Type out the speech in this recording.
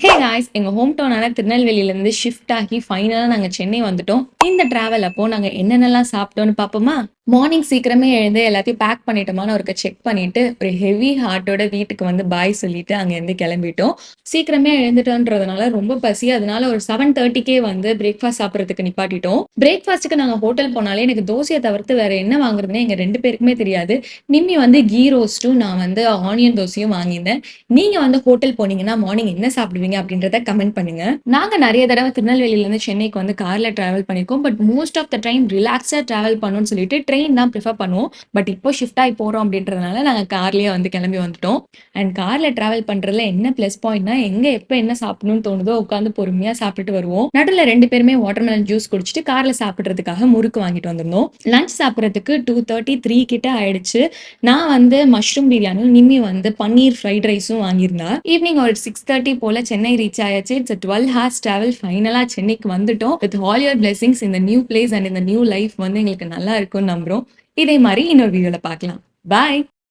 Hey guys, எங்க home டவுனான திருநெல்வேலியிலேருந்து shift ஆகி ஃபைனலா நாங்க சென்னை வந்துட்டோம். இந்த டிராவல் அப்போ நாங்க என்னென்னலாம் சாப்பிட்டோம்னு பார்ப்போமா? மார்னிங் சீக்கிரமே எழுந்து எல்லாத்தையும் பேக் பண்ணிட்டோமான்னு ஒருக்க செக் பண்ணிட்டு, ஒரு ஹெவி ஹார்ட்டோட வீட்டுக்கு வந்து பாய் சொல்லிட்டு அங்கேருந்து கிளம்பிட்டோம். சீக்கிரமே எழுந்துட்டோன்றதுனால ரொம்ப பசி. அதனால ஒரு 7:30க்கே வந்து பிரேக்ஃபாஸ்ட் சாப்பிடுறதுக்கு நிப்பாட்டிட்டோம். பிரேக்ஃபாஸ்ட்டுக்கு நாங்க ஹோட்டல் போனாலே எனக்கு தோசைய தவிர்த்து வேற என்ன வாங்குறதுன்னே எங்க 2 பேருக்குமே தெரியாது. நிம்மி வந்து கீ ரோஸ்ட்டும், நான் வந்து ஆனியன் தோசையும் வாங்கியிருந்தேன். நீங்க வந்து ஹோட்டல் போனீங்கன்னா மார்னிங் என்ன சாப்பிடுவீங்க அப்படின்றத கமெண்ட் பண்ணுங்க. நாங்க நிறைய தடவை திருநெல்வேலியில இருந்து சென்னைக்கு வந்து கார்ல டிராவல் பண்ணிருக்கோம். But most of the time ரிலாக்ஸா டிராவல் பண்ணணும்னு சொல்லிட்டு ட்ரெயின் தான் ப்ரிஃபர் பண்ணுவோம். பட் இப்போ ஷிஃப்ட் ஆகி போறோம் அப்படின்றதுனால நாங்க கார்லயே வந்து கிளம்பி வந்துட்டோம். அண்ட் கார்ல டிராவல் பண்றதுல என்ன பிளஸ் பாயிண்ட்னா, எங்க எப்ப என்ன சாப்பிடணும்னு தோணுதோ உட்காந்து பொறுமையா சாப்பிட்டுட்டு வருவோம். நடுவில் 2 பேருமே வாட்டர்மெலன் ஜூஸ் குடிச்சிட்டு கார்ல சாப்பிடுறதுக்காக முறுக்கு வாங்கிட்டு வந்திருந்தோம். லஞ்ச் சாப்பிட்றதுக்கு 2:30 3 கிட்ட ஆயிடுச்சு. நான் வந்து மஷ்ரூம் பிரியாணியும், நிம்மி வந்து பன்னீர் ஃப்ரைட் ரைஸும் வாங்கியிருந்தா. ஈவினிங் ஒரு 6:30 போல சென்னை ரீச் ஆயாச்சு. It's 12 hours travel. ஃபைனலா சென்னைக்கு வந்துட்டோம். வித் ஆல் யுவர் பிளெஸிங்ஸ் இந்த நியூ பிளேஸ் அண்ட் இந்த நியூ லைஃப் வந்து எங்களுக்கு நல்லா இருக்கும்னு நம்புறோம். இதே மாதிரி இன்னொரு வீடியோல பார்க்கலாம். பாய்.